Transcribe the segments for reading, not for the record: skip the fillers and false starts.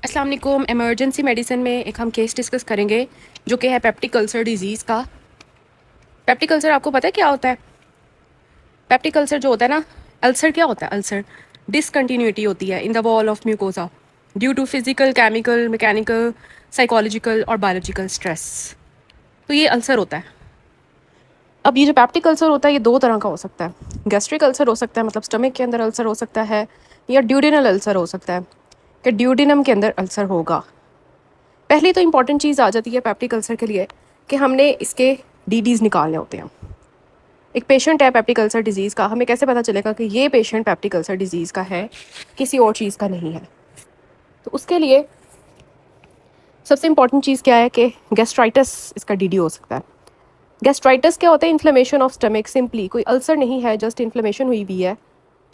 अस्सलाम वालेकुम। Emergency medicine में एक हम केस डिस्कस करेंगे जो कि है पेप्टिक अल्सर डिजीज़ का। पेप्टिक अल्सर आपको पता है क्या होता है? पेप्टिक अल्सर जो होता है ना, अल्सर क्या होता है? अल्सर डिसकंटिन्यूटी होती है in the wall of mucosa due to physical, chemical, mechanical, psychological और बायोलॉजिकल स्ट्रेस। तो ये अल्सर होता है। अब ये जो पेप्टिक अल्सर होता है ये दो तरह का हो सकता है। गैस्ट्रिक अल्सर हो सकता है, मतलब स्टमक के अंदर अल्सर हो सकता है, या ड्यूडिनल अल्सर हो सकता है कि ड्यूडिनम के अंदर अल्सर होगा। पहली तो इंपॉर्टेंट चीज़ आ जाती है पेप्टिक अल्सर के लिए कि हमने इसके डीडीज़ निकालने होते हैं। एक पेशेंट है पेप्टिक अल्सर डिजीज़ का, हमें कैसे पता चलेगा कि ये पेशेंट पेप्टिक अल्सर डिजीज़ का है, किसी और चीज़ का नहीं है? तो उसके लिए सबसे इंपॉर्टेंट चीज़ क्या है कि गैस्ट्राइटिस इसका डीडी हो सकता है। गैस्ट्राइटिस क्या होता है? Inflammation of stomach. सिंपली कोई अल्सर नहीं है, जस्ट इन्फ्लेमेशन हुई हुई है,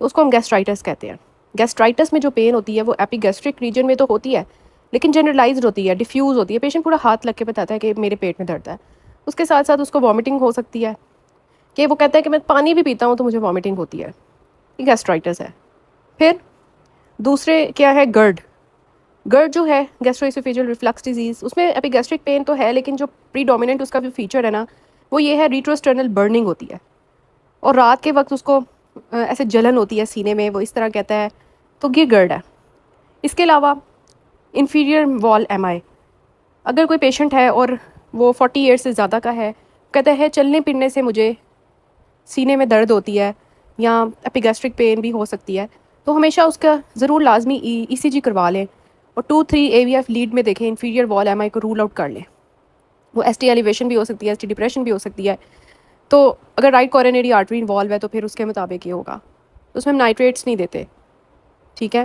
तो उसको हम गैस्ट्राइटिस कहते हैं। गैस्ट्राइटिस में जो पेन होती है वो एपिगैस्ट्रिक रीजन में तो होती है, लेकिन जनरलाइज्ड होती है, डिफ्यूज़ होती है। पेशेंट पूरा हाथ लग के बताता है कि मेरे पेट में दर्द है। उसके साथ साथ उसको वॉमिटिंग हो सकती है, कि वो कहता है कि मैं पानी भी पीता हूँ तो मुझे वॉमिटिंग होती है। ये गैस्ट्राइटिस है। फिर दूसरे क्या है? गर्ड। गर्ड जो है गैस्ट्रोइसोफेजियल रिफ्लक्स डिजीज़, उसमें एपिगैस्ट्रिक पेन तो है, लेकिन जो प्रीडोमिनेंट उसका जो फीचर है ना, वो ये है रिट्रोस्टर्नल बर्निंग होती है, और रात के वक्त उसको ऐसे जलन होती है सीने में, वो इस तरह कहता है। तो ये गर्ड है। इसके अलावा इन्फीरियर वॉल एमआई। अगर कोई पेशेंट है और वो 40 ईयर्स से ज़्यादा का है, कहता है चलने फिरने से मुझे सीने में दर्द होती है या एपिगैस्ट्रिक पेन भी हो सकती है, तो हमेशा उसका ज़रूर लाजमी ईसीजी करवा लें और 2-3 एवीएफ लीड में देखें, इन्फीरियर वॉल एमआई को रूल आउट कर लें। वो एसटी एलिवेशन भी हो सकती है, एसटी डिप्रेशन भी हो सकती है। तो अगर राइट कोरोनरी आर्टरी इन्वॉल्व है तो फिर उसके मुताबिक ये होगा। तो उसमें हम नाइट्रेट्स नहीं देते, ठीक है?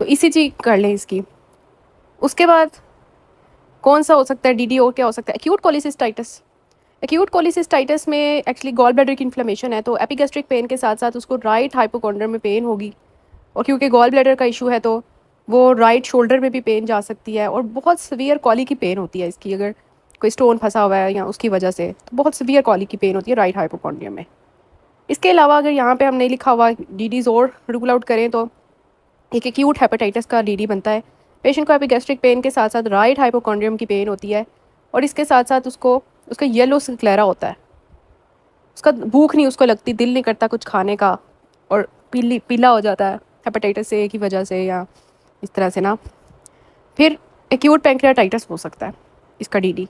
तो ईसीजी कर लें इसकी। उसके बाद कौन सा हो सकता है डीडी? और क्या हो सकता है? Acute cholecystitis. एक्यूट कोलिसिस्टाइटिस में एक्चुअली गॉल ब्लैडर की इन्फ्लेमेशन है, तो एपिगैस्ट्रिक पेन के साथ साथ उसको राइट हाइपोकॉन्ड्रियम में पेन होगी, और क्योंकि गॉल ब्लैडर का इशू है तो वो राइट शोल्डर में भी पेन जा सकती है, और बहुत सीवियर कॉली की पेन होती है इसकी। अगर कोई स्टोन फंसा हुआ है या उसकी वजह से, तो बहुत सीवियर कॉली की पेन होती है राइट हाइपोकॉन्ड्रियम में। इसके अलावा अगर यहाँ पे हम नहीं लिखा हुआ डीडीज़ और रूल आउट करें तो एक एक्यूट हेपेटाइटिस का डीडी बनता है। पेशेंट को एपिगैस्ट्रिक पेन के साथ साथ राइट हाइपोकॉन्ड्रियम की पेन होती है, और इसके साथ साथ उसको उसका येलो स्क्लेरा होता है। उसका भूख नहीं उसको लगती, दिल नहीं करता कुछ खाने का, और पीला हो जाता है हेपेटाइटिस से की वजह से या इस तरह से ना। फिर एक्यूट पैंक्रियाटाइटिस हो सकता है इसका डीडी।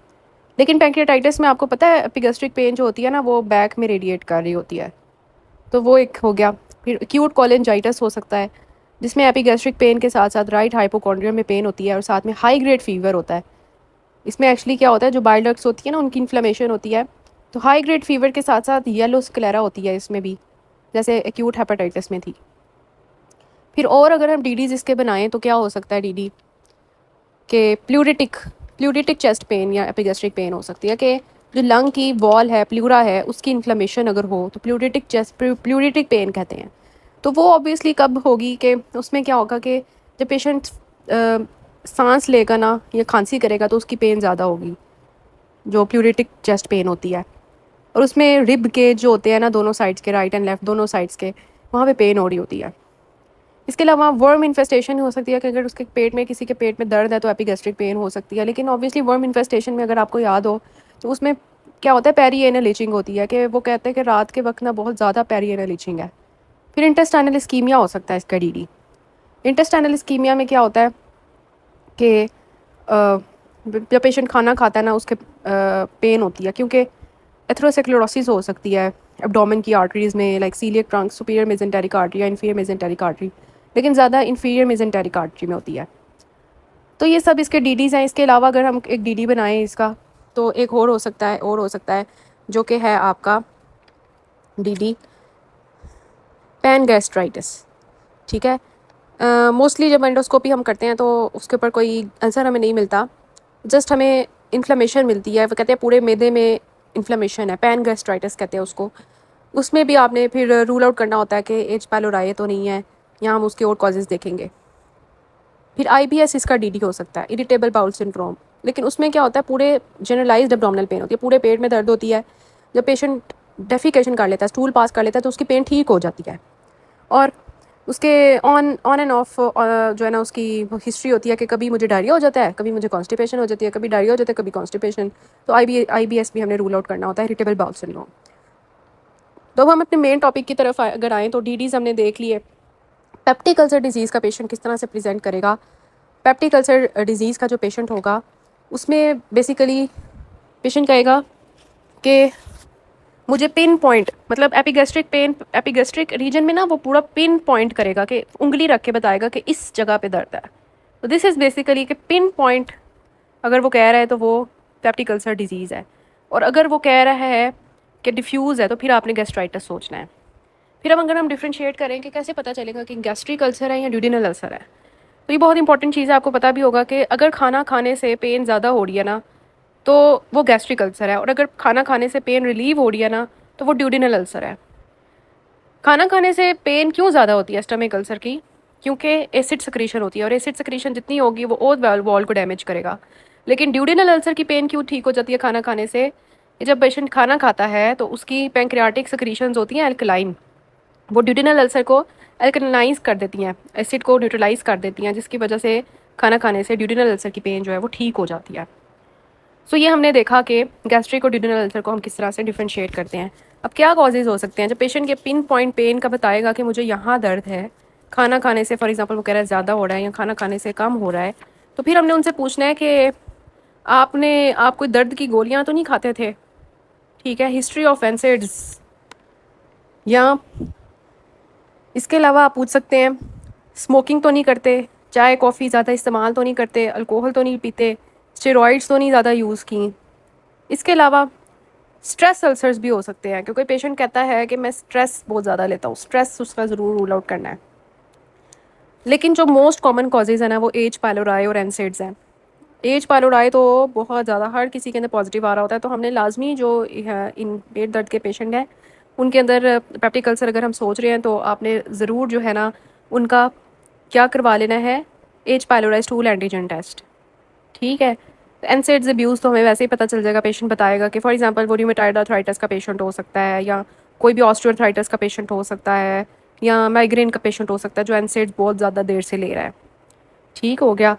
लेकिन पैंक्रियाटाइटिस में आपको पता है एपिगैस्ट्रिक पेन जो होती है ना, वो बैक में रेडिएट कर रही होती है, तो वो एक हो गया। फिर एक्यूट कोलेंजाइटिस हो सकता है, जिसमें एपिगैस्ट्रिक पेन के साथ साथ राइट हाइपोकॉन्ड्रियम में पेन होती है और साथ में हाई ग्रेड फीवर होता है। इसमें एक्चुअली क्या होता है, जो बाइल डक्ट्स होती है ना, उनकी इन्फ्लेमेशन होती है, तो हाई ग्रेड फीवर के साथ साथ येलो स्क्लेरा होती है इसमें भी, जैसे एक्यूट हेपेटाइटिस में थी। फिर और अगर हम डीडीज इसके बनाएं तो क्या हो सकता है डीडी के? प्लूरिटिक चेस्ट पेन या एपिगैस्ट्रिक पेन हो सकती है, कि जो लंग की वॉल है, प्लूरा है, उसकी इन्फ्लेमेशन अगर हो तो प्लूरिटिक पेन कहते हैं। तो वो ऑब्वियसली कब होगी कि उसमें क्या होगा कि जब पेशेंट सांस लेगा ना या खांसी करेगा तो उसकी पेन ज़्यादा होगी, जो प्लूरिटिक चेस्ट पेन होती है। और उसमें रिब के जो होते हैं ना, दोनों साइड्स के, राइट एंड लेफ्ट दोनों साइड्स के, वहाँ पे पेन हो रही होती है। इसके अलावा वर्म इन्फेस्टेशन हो सकती है, कि अगर उसके पेट में, किसी के पेट में दर्द है तो एपिगैस्ट्रिक पेन हो सकती है। लेकिन ऑब्वियसली वर्म इन्फेस्टेशन में अगर आपको याद हो तो उसमें क्या होता है, पेरिएनल इचिंग होती है, कि वो कहते हैं कि रात के वक्त ना बहुत ज़्यादा पेरिएनल इचिंग है। फिर इंटेस्टाइनल इस्कीमिया हो सकता है इसका डीडी। इंटेस्टाइनल इस्कीमिया में क्या होता है कि जब पेशेंट खाना खाता है ना, उसके पेन होती है, क्योंकि एथेरोस्क्लेरोसिस हो सकती है एब्डोमेन की आर्टरीज़ में, like coeliac trunk, superior mesenteric artery या इन्फीरियर मेसेंटेरिक आर्टरी, लेकिन ज़्यादा इन्फीरियर मेसेंटेरिक आर्टरी में होती है। तो ये सब इसके डीडीज़ हैं। इसके अलावा अगर हम एक डीडी बनाएं इसका, तो एक और हो सकता है जो कि है आपका डीडी पैन गैस्ट्राइटिस, ठीक है? मोस्टली जब एंडोस्कोपी हम करते हैं तो उसके ऊपर कोई आंसर हमें नहीं मिलता, जस्ट हमें इन्फ्लेमेशन मिलती है। वो कहते हैं पूरे मैदे में इन्फ्लेमेशन है, पैन गैस्ट्राइटिस कहते हैं उसको। उसमें भी आपने फिर रूल आउट करना होता है कि एच पाइलोराई तो नहीं है, या हम उसके और कॉजेज़ देखेंगे। फिर आईबीएस इसका डीडी हो सकता है, इरिटेबल बाउल सिंड्रोम। लेकिन उसमें क्या होता है, पूरे जनरलाइज्ड एब्डोमिनल पेन होती है, पूरे पेट में दर्द होती है। जब पेशेंट डेफिकेशन कर लेता है, स्टूल पास कर लेता है, तो उसकी पेन ठीक हो जाती है। और उसके ऑन ऑन एंड ऑफ जो है ना उसकी हिस्ट्री होती है कि कभी मुझे डायरिया हो जाता है, कभी मुझे कॉन्स्टिपेशन हो जाती है, कभी डायरिया हो जाता है, कभी कॉन्स्टिपेशन। तो IBS भी हमने रूल आउट करना होता है, इरिटेबल बाउल सिंड्रोम। तो अब हम अपने मेन टॉपिक की तरफ अगर आएँ तो DDs हमने देख लिए। पेप्टिक अल्सर डिजीज़ का पेशेंट किस तरह से प्रेजेंट करेगा। पेप्टिक अल्सर डिजीज़ का जो पेशेंट होगा उसमें बेसिकली पेशेंट कहेगा कि मुझे पिन पॉइंट, मतलब एपिगैस्ट्रिक पेन, एपिगैस्ट्रिक रीजन में ना वो पूरा पिन पॉइंट करेगा कि उंगली रख के बताएगा कि इस जगह पे दर्द है। तो दिस इज़ बेसिकली कि पिन पॉइंट अगर वो कह रहा है तो वो पेप्टिक अल्सर डिजीज़ है। और अगर वो कह रहा है कि डिफ्यूज़ है तो फिर आपने गैस्ट्राइटिस सोचना है। फिर अब अगर हम डिफ्रेंशिएट करें कि कैसे पता चलेगा कि गैस्ट्रिक अल्सर है या ड्यूडिनल अल्सर है, तो ये बहुत इंपॉर्टेंट चीज़ है। आपको पता भी होगा कि अगर खाना खाने से पेन ज़्यादा हो रही है ना तो वो गैस्ट्रिक अल्सर है, और अगर खाना खाने से पेन रिलीव हो रही है ना तो वो ड्यूडिनल अल्सर है। खाना खाने से पेन क्यों ज़्यादा होती है स्टमक अल्सर की? क्योंकि एसिड सक्रीशन होती है, और एसिड सक्रीशन जितनी होगी वो ओथ वॉल को डैमेज करेगा। लेकिन ड्यूडिनल अल्सर की पेन क्यों ठीक हो जाती है खाना खाने से? जब पेशेंट खाना खाता है तो उसकी पैंक्रियाटिक सक्रीशंस होती हैं एल्कलाइन, वो ड्यूडिनल अल्सर को एल्कलाइज कर देती हैं, एसिड को न्यूट्रलाइज कर देती हैं, जिसकी वजह से खाना खाने से ड्यूडिनल अल्सर की पेन जो है वो ठीक हो जाती है। सो ये हमने देखा कि गैस्ट्रिक और ड्यूडिनल अल्सर को हम किस तरह से डिफ्रेंशिएट करते हैं। अब क्या कॉजेज़ हो सकते हैं? जब पेशेंट के पिन पॉइंट पेन का बताएगा कि मुझे यहाँ दर्द है, खाना खाने से फॉर एग्जांपल वो कह रहा है ज़्यादा हो रहा है या खाना खाने से कम हो रहा है, तो फिर हमने उनसे पूछना है कि आप कोई दर्द की गोलियाँ तो नहीं खाते थे? ठीक है, हिस्ट्री ऑफ एनसेड्स, या इसके अलावा आप पूछ सकते हैं स्मोकिंग तो नहीं करते, चाय कॉफ़ी ज़्यादा इस्तेमाल तो नहीं करते, अल्कोहल तो नहीं पीते, स्टेरॉइड्स तो नहीं ज़्यादा यूज़ की। इसके अलावा स्ट्रेस अल्सर्स भी हो सकते हैं, क्योंकि पेशेंट कहता है कि मैं स्ट्रेस बहुत ज़्यादा लेता हूँ, स्ट्रेस उसका ज़रूर रूल आउट करना है। लेकिन जो मोस्ट कॉमन कॉजेज़ हैं ना वो एच पाइलोराई और एनसेड्स हैं। एज पाइलोराई तो बहुत ज़्यादा हर किसी के अंदर पॉजिटिव आ रहा होता है, तो हमने लाजमी जो इन पेट दर्द के पेशेंट हैं उनके अंदर पेप्टिक अल्सर अगर हम सोच रहे हैं तो आपने ज़रूर जो है ना उनका क्या करवा लेना है, as pylori stool antigen test. ठीक है, एनसेड्स अब्यूज़ तो हमें वैसे ही पता चल जाएगा, पेशेंट बताएगा कि फॉर एग्जांपल वो रूमेटॉइड आर्थराइटिस का पेशेंट हो सकता है, या कोई भी ऑस्टियोआर्थराइटिस का पेशेंट हो सकता है, या माइग्रेन का पेशेंट हो सकता है जो एनसेड्स बहुत ज़्यादा देर से ले रहा है। ठीक हो गया।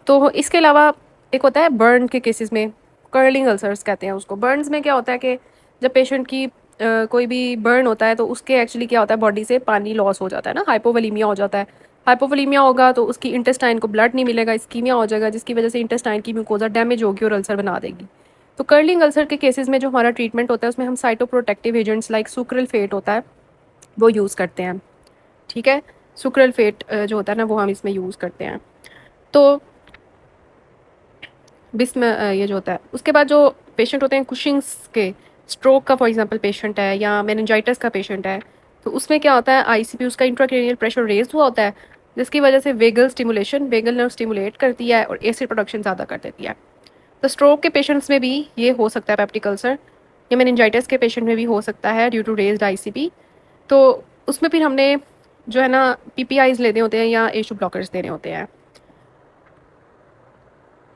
तो इसके अलावा एक होता है बर्न के केसेस में, कर्लिंग अल्सर्स कहते हैं उसको। बर्न्स में क्या होता है कि जब पेशेंट की कोई भी बर्न होता है तो उसके एक्चुअली क्या होता है, बॉडी से पानी लॉस हो जाता है ना, हाइपोवोलीमिया हो जाता है। हाइपोवोलीमिया होगा तो उसकी इंटेस्टाइन को ब्लड नहीं मिलेगा, इस्कीमिया हो जाएगा, जिसकी वजह से इंटेस्टाइन की म्यूकोजा डैमेज होगी और अल्सर बना देगी। तो कर्लिंग अल्सर के केसेस में जो हमारा ट्रीटमेंट होता है उसमें हम साइटोप्रोटेक्टिव एजेंट्स लाइक सुक्रल फेट होता है वो यूज़ करते हैं। ठीक है, सुक्रल फेट जो होता है ना वो हम इसमें यूज़ करते हैं। तो बिस्म ये जो होता है, उसके बाद जो पेशेंट होते हैं कुशिंग्स के, स्ट्रोक का फॉर एग्जांपल पेशेंट है या मेनिंजाइटिस का पेशेंट है, तो उसमें क्या होता है आईसीपी उसका इंट्राक्रेनियल प्रेशर रेज हुआ होता है, जिसकी वजह से vagal stimulation, vagal nerve stimulate करती है और एसिड प्रोडक्शन ज़्यादा कर देती है। तो स्ट्रोक के पेशेंट्स में भी ये हो सकता है पेप्टिक अल्सर, या मेनिंजाइटिस के पेशेंट में भी हो सकता है ड्यू टू रेज्ड आईसीपी। तो उसमें फिर हमने जो है ना पीपीआईज लेने होते हैं या एशू ब्लॉकर्स देने होते हैं।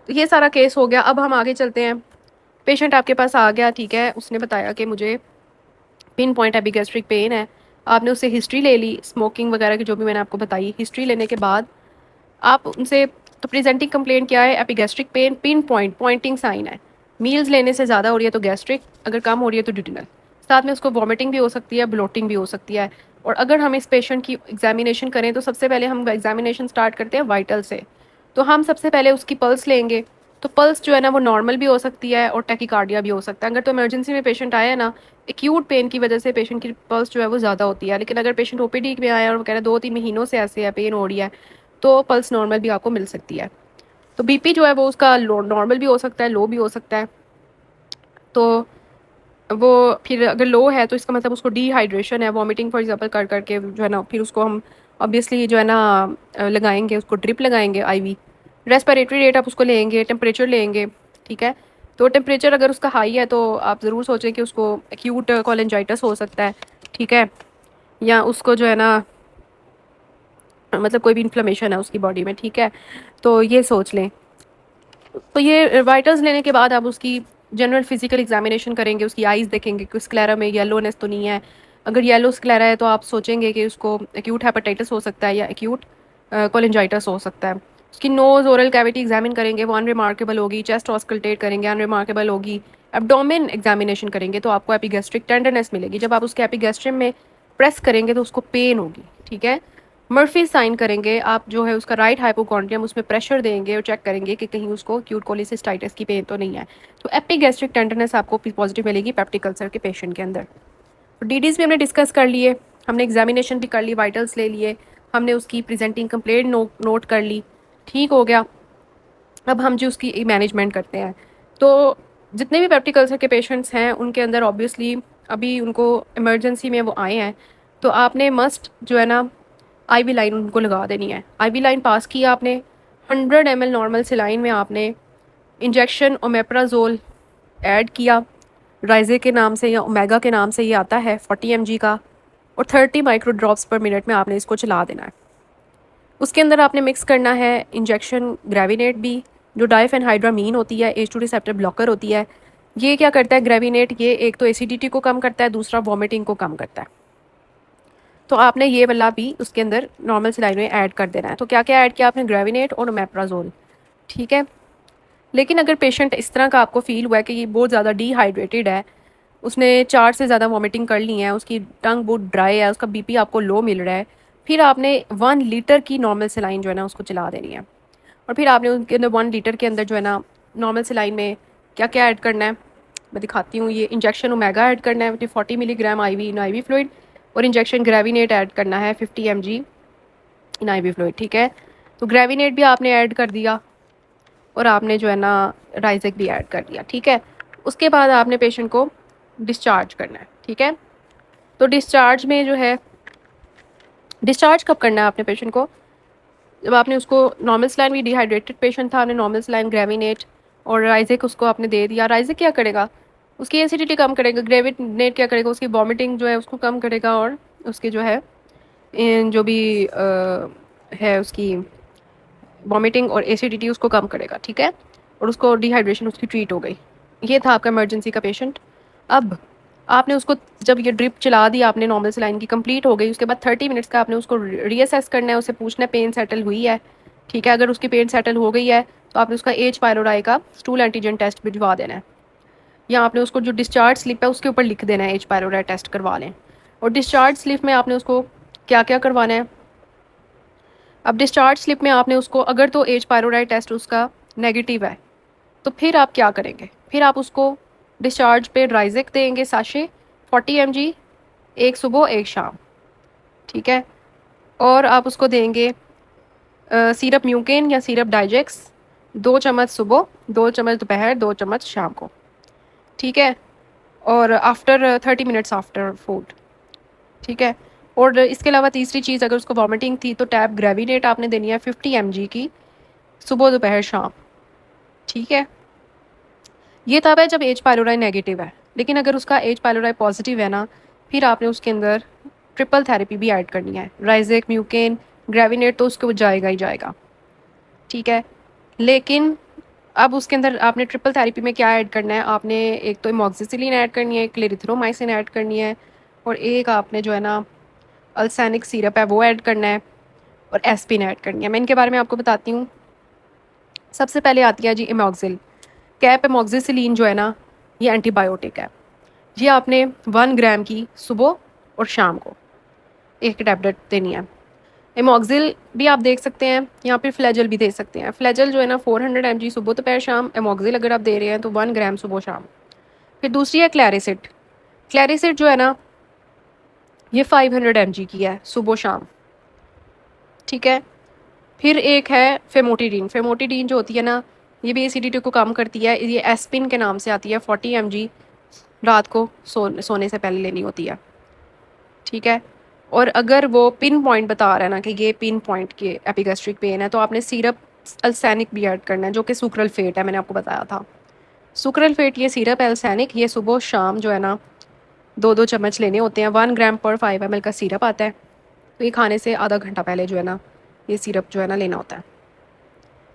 तो ये सारा केस हो गया। अब हम आगे चलते हैं। पेशेंट आपके पास आ गया, ठीक है, उसने बताया कि मुझे पिन पॉइंट एपिगैस्ट्रिक पेन है। आपने उससे हिस्ट्री ले ली, स्मोकिंग वगैरह की जो भी मैंने आपको बताई। हिस्ट्री लेने के बाद आप उनसे, तो प्रेजेंटिंग कंप्लेंट क्या है, epigastric pain, pin point, pointing sign है। मील्स लेने से ज़्यादा हो रही है तो गैस्ट्रिक, अगर कम हो रही है तो ड्यूडिनल। साथ में उसको वॉमिटिंग भी हो सकती है, ब्लोटिंग भी हो सकती है। और अगर हम इस पेशेंट की एग्जामिनेशन करें तो सबसे पहले हम एग्जामिनेशन स्टार्ट करते हैं वाइटल से। तो हम सबसे पहले उसकी पल्स लेंगे। तो पल्स जो है ना वो नॉर्मल भी हो सकती है और टैकीकार्डिया भी हो सकता है। अगर तो इमरजेंसी में पेशेंट आया है ना, एक्यूट पेन की वजह से पेशेंट की पल्स जो है वो ज़्यादा होती है, लेकिन अगर पेशेंट ओपीडी में आया और वो कह रहे हैं 2-3 महीनों से ऐसे है, पेन हो रही है, तो पल्स नॉर्मल भी आपको मिल सकती है। तो बीपी जो है वो उसका नॉर्मल भी हो सकता है, लो भी हो सकता है। तो वो फिर अगर लो है तो इसका मतलब उसको डिहाइड्रेशन है, वॉमिटिंग फॉर एग्जांपल कर करके जो है ना, फिर उसको हम ऑब्वियसली जो है ना लगाएंगे, उसको ड्रिप लगाएंगे आईवी। रेस्पिरेटरी रेट आप उसको लेंगे, टेम्परेचर लेंगे। ठीक है, तो टेम्परेचर अगर उसका हाई है तो आप ज़रूर सोचें कि उसको एक्यूट कोलेंजाइटिस हो सकता है। ठीक है, या उसको जो है ना मतलब कोई भी इन्फ्लेमेशन है उसकी बॉडी में। ठीक है, तो ये सोच लें। तो ये वाइटल्स लेने के बाद आप उसकी जनरल फिजिकल एग्जामिनेशन करेंगे, उसकी आइज़ देखेंगे कि स्क्लेरा में येलोनेस तो नहीं है, अगर येलो स्क्लेरा है तो आप सोचेंगे कि उसको एक्यूट हेपेटाइटिस हो सकता है या एक्यूट कोलिंजाइटिस हो सकता है। उसकी नोज ओरल कैविटी एग्जामिन करेंगे, वो अनरिमार्केबल होगी। चेस्ट ऑस्कल्टेट करेंगे, अनरिमार्केबल होगी। एब्डोमेन एग्जामिनेशन करेंगे तो आपको एपिगैस्ट्रिक टेंडरनेस मिलेगी। जब आप उसके एपिगैस्ट्रियम में प्रेस करेंगे तो उसको पेन होगी, ठीक है। मर्फी साइन करेंगे, आप जो है उसका राइट हाइपोकॉन्ड्रियम उसमें प्रेशर देंगे और चेक करेंगे कि कहीं उसको एक्यूट कोलिसिस्टाइटिस की पेन तो नहीं है। तो एपिगैस्ट्रिक टेंडरनेस आपको पॉजिटिव मिलेगी पेप्टिक अल्सर के पेशेंट के अंदर। तो डीडीज़ भी हमने डिस्कस कर लिए, हमने एग्जामिनेशन भी कर ली, वाइटल्स ले लिए, हमने उसकी प्रेजेंटिंग कंप्लेंट नोट कर ली, ठीक हो गया। अब हम जो उसकी मैनेजमेंट करते हैं, तो जितने भी पेप्टिक अल्सर के पेशेंट्स हैं उनके अंदर ऑब्वियसली अभी उनको इमरजेंसी में वो आए हैं, तो आपने मस्ट जो है ना आईवी लाइन उनको लगा देनी है। आईवी लाइन पास किया आपने, 100 ml नॉर्मल सेलाइन में आपने इंजेक्शन ओमेप्राजोल ऐड किया, राइजे के नाम से या ओमेगा के नाम से ये आता है 40 mg का, और 30 माइक्रो ड्रॉप्स पर मिनट में आपने इसको चला देना है। उसके अंदर आपने मिक्स करना है इंजेक्शन ग्रेविनेट भी, जो डाइफेनहाइड्रामीन होती है, H2 रिसेप्टर ब्लॉकर होती है। ये क्या करता है ग्रेविनेट, ये एक तो एसिडिटी को कम करता है, दूसरा वॉमिटिंग को कम करता है। तो आपने ये वाला भी उसके अंदर नॉर्मल सलाइन में ऐड कर देना है। तो क्या क्या ऐड किया आपने, ग्रेविनेट और ओमेप्राजोल, ठीक है। लेकिन अगर पेशेंट इस तरह का आपको फील हुआ है कि ये बहुत ज़्यादा डिहाइड्रेटेड है, उसने 4 से ज़्यादा वॉमिटिंग कर ली है, उसकी टंग बहुत ड्राई है, उसका बीपी आपको लो मिल रहा है, फिर आपने 1 लीटर की नॉर्मल सलाइन जो है ना उसको चला देनी है। और फिर आपने उनके अंदर 1 लीटर के अंदर जो है ना नॉर्मल सलाइन में क्या क्या ऐड करना है मैं दिखाती हूँ। ये इंजेक्शन ओमेगा ऐड करना है 40 मिलीग्राम IV इन IV फ्लूइड, और इंजेक्शन ग्रेविनेट ऐड करना है 50 mg इन IV फ्लूइड, ठीक है। तो ग्रेविनेट भी आपने ऐड कर दिया और आपने जो है ना राइजेक भी ऐड कर दिया, ठीक है। उसके बाद आपने पेशेंट को डिस्चार्ज करना है, ठीक है। तो डिस्चार्ज में जो है, डिस्चार्ज कब करना है आपने पेशेंट को, जब आपने उसको नॉर्मल सलाइन भी, डिहाइड्रेटेड पेशेंट था, आपने नॉर्मल सलाइन ग्रेविनेट और राइजेक उसको आपने दे दिया। राइजेक क्या करेगा, उसकी एसिडिटी कम करेगा, ग्रेविनेट क्या करेगा, उसकी वॉमिटिंग जो है उसको कम करेगा, और उसके जो है जो भी है उसकी वॉमिटिंग और एसिडिटी उसको कम करेगा, ठीक है। और उसको डिहाइड्रेशन उसकी ट्रीट हो गई। ये था आपका इमरजेंसी का पेशेंट। अब आपने उसको जब ये ड्रिप चला दी आपने, नॉर्मल सलाइन की कंप्लीट हो गई, उसके बाद 30 मिनट्स का आपने उसको रीअसेस करना है, उसे पूछना है पेन सेटल हुई है, ठीक है। अगर उसकी पेन सेटल हो गई है तो आपने उसका H पायलोराई का स्टूल एंटीजन टेस्ट भिजवा देना है, या आपने उसको जो डिस्चार्ज स्लिप है उसके ऊपर लिख देना है H पायलोराई टेस्ट करवा लें। और डिस्चार्ज स्लिप में आपने उसको क्या क्या करवाना है, अब डिस्चार्ज स्लिप में आपने उसको, अगर तो H पायलोराई टेस्ट उसका नेगेटिव है तो फिर आप क्या करेंगे, फिर आप उसको डिस्चार्ज पे राइजेक देंगे साशे 40 mg, एक सुबह एक शाम, ठीक है। और आप उसको देंगे सिरप म्यूकेन या सिरप डाइजेक्स, 2 चम्मच सुबह, 2 चम्मच दोपहर, 2 चम्मच शाम को, ठीक है। और आफ्टर 30 मिनट्स आफ्टर फूड, ठीक है। और इसके अलावा तीसरी चीज़, अगर उसको वॉमिटिंग थी तो टैब ग्रेविनेट आपने देनी है 50 mg की, सुबह दोपहर शाम, ठीक है। ये तब है जब H पायलोराई नेगेटिव है। लेकिन अगर उसका H पायलोराई पॉजिटिव है ना, फिर आपने उसके अंदर ट्रिपल थेरेपी भी ऐड करनी है, राइजेक म्यूकेन ग्रेविनेट, तो उसको जाएगा ही जाएगा, ठीक है। लेकिन अब उसके अंदर आपने ट्रिपल थेरेपी में क्या ऐड करना है, आपने एक तो इमोक्सिसिलिन ऐड करनी है, क्लेरिथ्रोमाइसिन ऐड करनी है, और एक आपने जो है ना अल्सैनिक सिरप है वो ऐड करना है, और एस्पिन ऐड करनी है। मैं इनके बारे में आपको बताती हूँ। सबसे पहले आती है जी इमोक्सिल कैप। एमोक्सिसिलिन जो है ना ये एंटीबायोटिक है। ये आपने 1 ग्राम की सुबह और शाम को एक टैबलेट देनी है। एमोक्सिल भी आप देख सकते हैं, यहाँ पे फ्लैजल भी दे सकते हैं। फ्लैजल जो है ना 400 mg सुबह दोपहर शाम, एमोक्सिल अगर आप दे रहे हैं तो 1 ग्राम सुबह शाम। फिर दूसरी है क्लैरिसिट। क्लैरिसिट जो है ना ये 500 mg की है सुबह शाम, ठीक है। फिर एक है फेमोटिडीन। फेमोटिडीन जो होती है ना ये भी एसिडिटी को कम करती है, ये एस्पिन के नाम से आती है, 40 mg रात को सोने से पहले लेनी होती है, ठीक है। और अगर वो पिन पॉइंट बता रहा है ना कि ये पिन पॉइंट के एपिगैस्ट्रिक पेन है, तो आपने सिरप अल्सैनिक भी ऐड करना है, जो कि सुक्रल फेट है, मैंने आपको बताया था। सुक्रल फेट ये सिरप अल्सैनिक, ये सुबह शाम जो है ना 2-2 चम्मच लेने होते हैं। 1 ग्राम पर 5 ml का सिरप आता है, तो ये खाने से आधा घंटा पहले जो है ना ये सिरप जो है ना लेना होता है।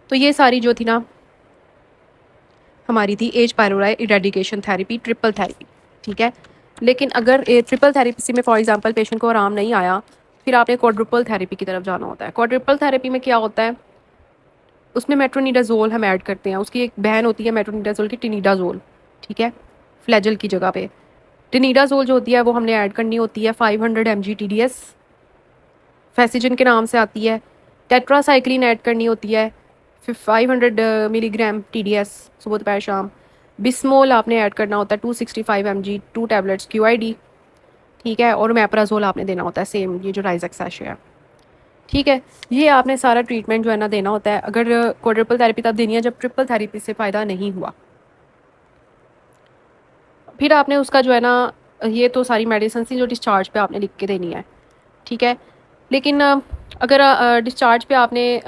तो ये सारी जो थी ना हमारी थी H pylori eradication therapy, triple therapy, ठीक है। लेकिन अगर ट्रिपल थेरेपी में फॉर एग्जांपल पेशेंट को आराम नहीं आया, फिर आपने क्वाड्रुपल थेरेपी की तरफ जाना होता है। क्वाड्रुपल थेरेपी में क्या होता है, उसमें मेट्रोनिडाजोल हम ऐड करते हैं। उसकी एक बहन होती है मेट्रोनिडाजोल की, टिनिडाजोल, ठीक है, फ्लैजल की जगह पे। टिनिडाजोल जो होती है वो हमने ऐड करनी होती है 500 mg TDS, फैसिजन के नाम से आती है। टेट्रासाइक्लिन ऐड करनी होती है 500 मिलीग्राम TDS, सुबह दोपहर शाम। बिस्मोल आपने ऐड करना होता है 265 mg, 2 टैबलेट्स QID, ठीक है। और मैप्राजोल आपने देना होता है सेम, ये जो राइजेक्स सैशे है, ठीक है। ये आपने सारा ट्रीटमेंट जो है ना देना होता है। अगर क्वाड्रुपल थेरेपी तब देनी है जब ट्रिपल थेरेपी से फ़ायदा नहीं हुआ। फिर आपने उसका जो है ना, ये तो सारी मेडिसिन थी जो डिस्चार्ज पे आपने लिख के देनी है, ठीक है। लेकिन अगर डिस्चार्ज पे आपने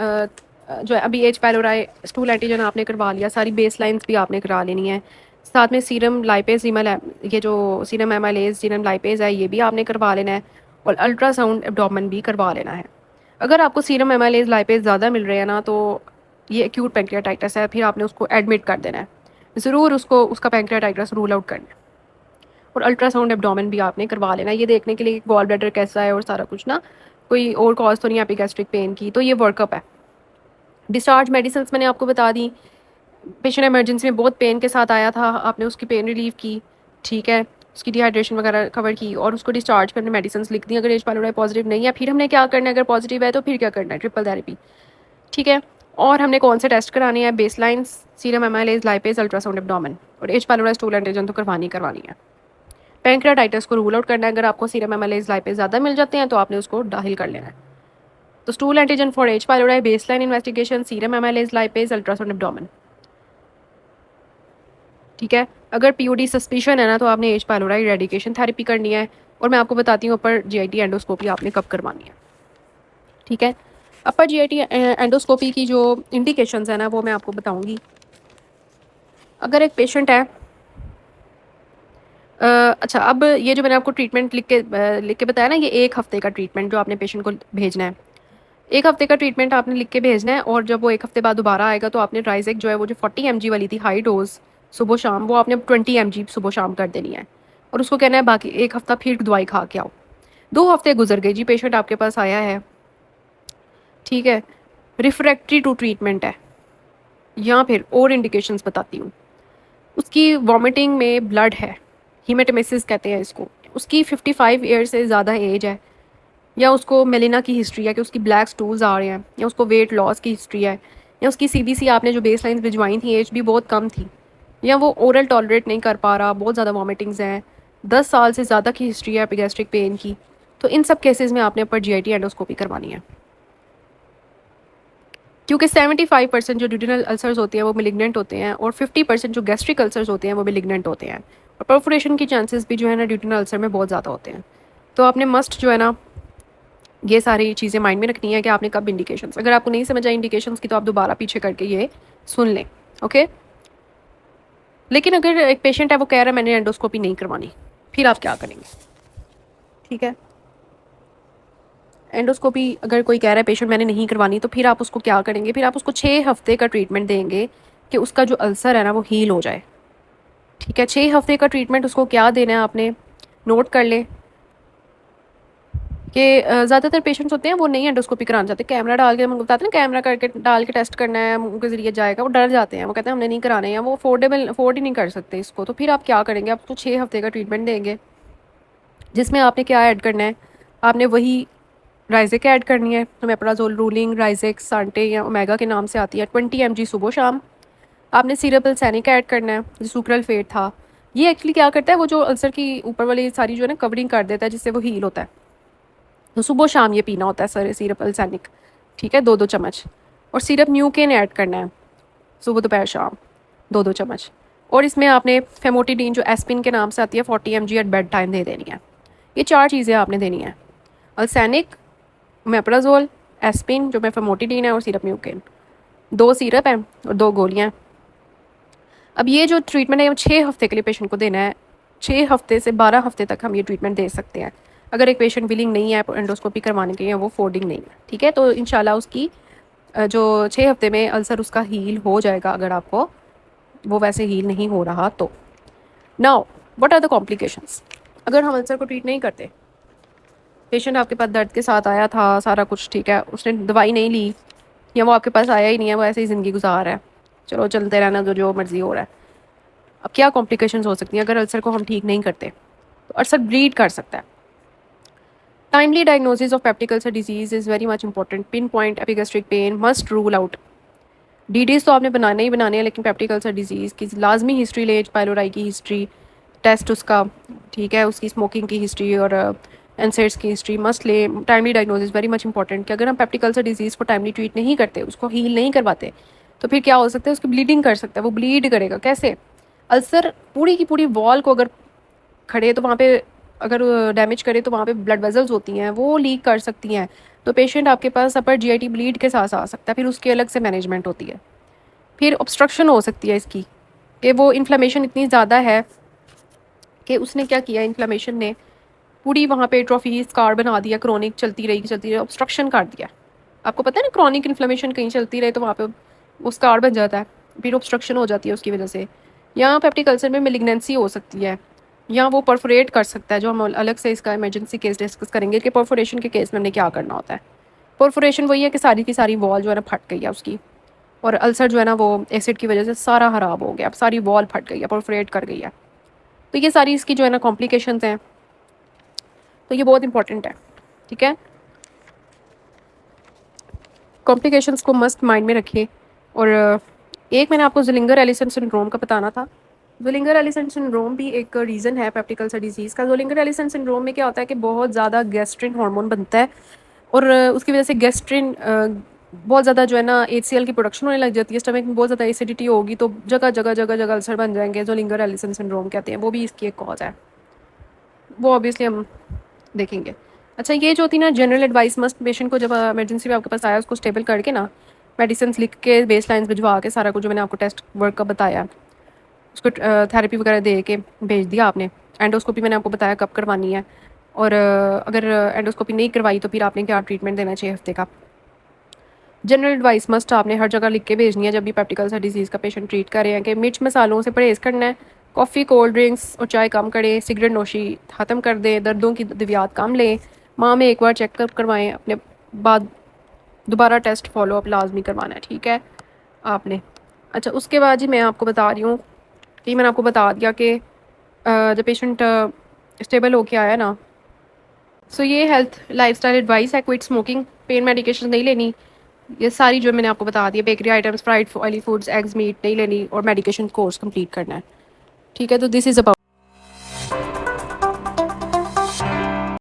जो है अभी एच पैलोराई स्टूल एंटीजन आपने करवा लिया, सारी बेस लाइन्स भी आपने करा लेनी है, साथ में सीरम लाइपेज ये जो सीरम एमाइलेज सीरम लाइपेज है ये भी आपने करवा लेना है, और अल्ट्रासाउंड एब्डोमेन भी करवा लेना है। अगर आपको सीरम एमाइलेज लाइपेज ज़्यादा मिल रहे हैं ना, तो ये एक्यूट पैंक्रियाटाइटिस है, फिर आपने उसको एडमिट कर देना है, ज़रूर उसको उसका पैंक्रियाटाइटिस रूल आउट करना है। और अल्ट्रासाउंड एब्डोमेन भी आपने करवा लेना, ये देखने के लिए गॉल ब्लैडर कैसा है और सारा कुछ ना, कोई और कॉज तो नहीं है एपिगैस्ट्रिक पेन की। तो ये वर्कअप है। डिस्चार्ज मेडिसिन मैंने आपको बता दी। पेशेंट इमरजेंसी में बहुत पेन के साथ आया था, आपने उसकी पेन रिलीव की, ठीक है, उसकी डिहाइड्रेशन वगैरह कवर की और उसको डिस्चार्ज करने मेडिसिन लिख दी। अगर एच पाइलोराई पॉजिटिव नहीं है, फिर हमने क्या करना है, अगर पॉजिटिव है तो फिर क्या करना है, ट्रिपल थेरेपी, ठीक है। और हमने कौन से टेस्ट कराने हैं, baseline, serum amylase lipase, ultrasound abdomen, और एच पाइलोराई स्टूल एंटीजन तो करवानी है। पैंक्रियाटाइटिस को रूल आउट करना है। अगर आपको सीरम एमाइलेज लाइपेज ज़्यादा मिल जाते हैं तो आपने उसको दाखिल कर लेना है। तो stool antigen for H pylori, baseline investigation, serum amylase lipase, ultrasound abdomen, ठीक है। अगर पीओडी सस्पिशन है ना, तो आपने एच पाइलोराई रेडिकेशन थेरेपी करनी है। और मैं आपको बताती हूँ अपर जीआईटी एंडोस्कोपी आपने कब करवानी है, ठीक है। अपर जीआईटी एंडोस्कोपी की जो इंडिकेशंस है ना, वो मैं आपको बताऊँगी। अगर एक पेशेंट है अच्छा, अब ये जो मैंने आपको ट्रीटमेंट लिख के बताया ना, ये 1 हफ्ते का ट्रीटमेंट जो आपने पेशेंट को भेजना है, 1 हफ्ते का ट्रीटमेंट आपने लिख के भेजना है। और जब वो 1 हफ्ते बाद दोबारा आएगा तो आपने राइजेक जो है वो जो 40 mg वाली थी हाई डोज सुबह शाम, वो आपने 20 mg सुबह शाम कर देनी है। और उसको कहना है बाकी 1 हफ्ता फिर दवाई खा के आओ। 2 हफ्ते गुजर गए जी, पेशेंट आपके पास आया है, ठीक है, रिफ्रैक्टरी टू ट्रीटमेंट है, या फिर और इंडिकेशंस बताती हूँ। उसकी वॉमिटिंग में ब्लड है, हीमेटोमेसिस कहते हैं इसको, उसकी 55 ईयर से ज़्यादा एज है, या उसको मेलिना की हिस्ट्री है कि उसकी ब्लैक स्टूल्स आ रहे हैं, या उसको वेट लॉस की हिस्ट्री है, या उसकी सीबीसी आपने जो बेस लाइन भिजवाई थी एज भी बहुत कम थी, या वो ओरल टॉलरेट नहीं कर पा रहा, बहुत ज़्यादा वॉमिटिंग्स हैं, 10 साल से ज़्यादा की हिस्ट्री है एपिगैस्ट्रिक पेन की, तो इन सब केसेस में आपने ऊपर जीआईटी एंडोस्कोपी करवानी है। क्योंकि 75% जो ड्यूडिनल अल्सर्स होते हैं वो मिलिग्नेंट होते हैं, और 50% जो गैस्ट्रिक अल्सर्स होते हैं वो मिलिग्नेंट होते हैं, और परफोरेशन की चांसेस भी जो है ना ड्यूडिनल अल्सर में बहुत ज़्यादा होते हैं। तो आपने मस्ट जो है ना ये सारी चीज़ें माइंड में रखनी है कि आपने कब इंडिकेशंस, अगर आपको नहीं समझ आई इंडिकेशंस की तो आप दोबारा पीछे करके ये सुन लें, ओके। लेकिन अगर एक पेशेंट है वो कह रहा है मैंने एंडोस्कोपी नहीं करवानी, फिर आप क्या करेंगे, ठीक है। एंडोस्कोपी अगर कोई कह रहा है पेशेंट मैंने नहीं करवानी, तो फिर आप उसको क्या करेंगे, फिर आप उसको 6 हफ्ते का ट्रीटमेंट देंगे कि उसका जो अल्सर है ना वो हील हो जाए, ठीक है। 6 हफ्ते का ट्रीटमेंट उसको क्या देना है आपने नोट कर लें कि ज़्यादातर पेशेंट्स होते हैं वो नहीं एंडोस्कोपी कराना चाहते, कैमरा डाल के, बताते हैं ना कैमरा करके डाल के टेस्ट करना है, मुंह के ज़रिए जाएगा, वो डर जाते हैं, वो कहते हैं हमने नहीं कराना है, या वो अफोर्ड ही नहीं कर सकते इसको। तो फिर आप क्या करेंगे, आप उसको 6 हफ्ते का ट्रीटमेंट देंगे, जिसमें आपने क्या ऐड करना है, आपने वही राइजेक ऐड करनी है, तो मेप्राजोल रूलिंग, राइजेक, सांटे या ओमेगा के नाम से आती है, 20 mg सुबह शाम। आपने सीरपल्सैनिक ऐड करना है, जो सुक्रल फेट था, ये एक्चुअली क्या करता है, वो जो अल्सर की ऊपर वाली सारी जो है ना कवरिंग कर देता है, जिससे वो हील होता है। तो सुबह शाम ये पीना होता है सर सीरपल्सैनिक, ठीक है, 2-2 चम्मच। और सिरप न्यूकेन ऐड करना है सुबह दोपहर शाम 2-2 चम्मच। और इसमें आपने फेमोटिडीन जो एस्पिन के नाम से आती है 40 mg एट बेड टाइम दे देनी है। ये 4 चीज़ें आपने देनी है, अल्सैनिक, मेप्राजोल, एस्पिन जो फेमोटिडीन है, और सिरप न्यूकेन। 2 सिरप हैं और 2 गोलियाँ। अब ये जो ट्रीटमेंट है वो 6 हफ्ते के लिए पेशेंट को देना है। 6 हफ्ते से 12 हफ्ते तक हम ये ट्रीटमेंट दे सकते हैं। अगर एक पेशेंट विलिंग नहीं है एंडोस्कोपी करवाने के लिए, वो फोर्डिंग नहीं है, ठीक है, तो इंशाल्लाह उसकी जो 6 हफ्ते में अल्सर उसका हील हो जाएगा, अगर आपको वो वैसे हील नहीं हो रहा तो। Now what are the complications. अगर हम अल्सर को ट्रीट नहीं करते, पेशेंट आपके पास दर्द के साथ आया था, सारा कुछ ठीक है, उसने दवाई नहीं ली, या वो आपके पास आया ही नहीं है, वो ऐसे ही ज़िंदगी गुजार रहा है, चलो चलते रहना, तो जो मर्ज़ी हो रहा है। अब क्या कॉम्प्लिकेशंस हो सकती हैं अगर अल्सर को हम ठीक नहीं करते? तो अल्सर ब्लीड कर सकता है। Timely diagnosis of peptic ulcer disease is very much important. Pin point epigastric pain must rule out. DDs तो आपने बनाने ही बनाने हैं, लेकिन पेप्टिक अल्सर डिजीज़ की लाजमी हिस्ट्री ले, पायलोराई की हिस्ट्री, टेस्ट उसका, ठीक है, उसकी स्मोकिंग की हिस्ट्री और एनसेड्स की हिस्ट्री मस्ट ले। Timely diagnosis very much important कि अगर हम पेप्टिक अल्सर डिजीज़ को टाइमली ट्रीट नहीं करते, उसको हील नहीं करवाते, तो फिर क्या हो सकता है, उसकी ब्लीडिंग कर सकता है। वो ब्लीड करेगा कैसे? अल्सर पूरी की पूरी वॉल को अगर खड़े तो वहाँ पे अगर डैमेज करे तो वहाँ पे ब्लड वेजल्स होती हैं, वो लीक कर सकती हैं, तो पेशेंट आपके पास अपर जीआईटी ब्लीड के साथ आ सकता है। फिर उसकी अलग से मैनेजमेंट होती है। फिर ऑब्स्ट्रक्शन हो सकती है इसकी, कि वो इन्फ्लेमेशन इतनी ज़्यादा है कि उसने क्या किया, इन्फ्लेमेशन ने पूरी वहाँ पे ट्रॉफी स्कार बना दिया, क्रोनिक चलती रही, ऑब्स्ट्रक्शन कर दिया। आपको पता है ना, क्रोनिक इन्फ्लेमेशन कहीं चलती रहे तो वहाँ पे वो स्कार बन जाता है, फिर ऑब्स्ट्रक्शन हो जाती है उसकी वजह से। या पेप्टिक अल्सर में मेलिग्नेंसी हो सकती है, या वो परफोरेट कर सकता है, जो हम अलग से इसका इमरजेंसी केस डिस्कस करेंगे कि परफोरेशन के केस में हमने क्या करना होता है। परफोरेशन वही है कि सारी की सारी वॉल जो है ना फट गई है उसकी, और अल्सर जो है ना वो एसिड की वजह से सारा ख़राब हो गया, अब सारी वॉल फट गई है, परफोरेट कर गई है। तो ये सारी इसकी जो है ना कॉम्प्लिकेशंस हैं, तो ये बहुत इंपॉर्टेंट है, ठीक है। कॉम्प्लिकेशंस को मस्ट माइंड में रखिए। और एक मैंने आपको ज़ोलिंगर एलिसन सिंड्रोम का बताना था। ज़ोलिंगर एलिसन सिंड्रोम भी एक रीज़न है पेप्टिक अल्सर डिजीज़ का। ज़ोलिंगर एलिसन सिंड्रोम में क्या होता है कि बहुत ज़्यादा गैस्ट्रिन हार्मोन बनता है, और उसकी वजह से गैस्ट्रिन बहुत ज़्यादा जो है ना एचसीएल की प्रोडक्शन होने लग जाती है, स्टमक में बहुत ज़्यादा एसिडिटी होगी, तो जगह जगह जगह जगह अल्सर बन जाएंगे, ज़ोलिंगर एलिसन सिंड्रोम कहते हैं, वो भी इसकी एक कॉज है, वो ऑब्वियसली हम देखेंगे। अच्छा, ये जो थी ना जनरल एडवाइस मस्ट पेशेंट को, जब इमरजेंसी में आपके पास आया, उसको स्टेबल करके ना मेडिसिन लिख के बेस लाइन्स भिजवा के सारा कुछ जो मैंने आपको टेस्ट वर्क का बताया, उसको थेरेपी वगैरह दे के भेज दिया आपने। एंडोस्कोपी मैंने आपको बताया कब करवानी है, और अगर एंडोस्कोपी नहीं करवाई तो फिर आपने क्या ट्रीटमेंट देना है 6 हफ्ते का। जनरल एडवाइस मस्ट आपने हर जगह लिख के भेजनी है जब भी पेप्टिक अल्सर डिजीज़ का पेशेंट ट्रीट कर रहे हैं, कि मिर्च मसालों से परहेज़ करना है, कॉफ़ी कोल्ड ड्रिंक्स और चाय कम करें, सिगरेट नोशी ख़त्म कर दें, दर्दों की दवियात कम लें, माह में एक बार चेकअप करवाएं, अपने बाद दोबारा टेस्ट फॉलो अप लाजमी करवाना है, ठीक है आपने। अच्छा, उसके बाद जी मैं आपको बता रही हूँ कि मैंने आपको बता दिया कि जब पेशेंट स्टेबल होके आया ना, सो ये हेल्थ लाइफस्टाइल एडवाइस है, क्विट स्मोकिंग, पेन मेडिकेशन नहीं लेनी, ये सारी जो मैंने आपको बता दी, bakery items, fried oily foods, eggs, meat नहीं लेनी, और मेडिकेशन कोर्स कंप्लीट करना है, ठीक है। तो दिस इज़ अबाउट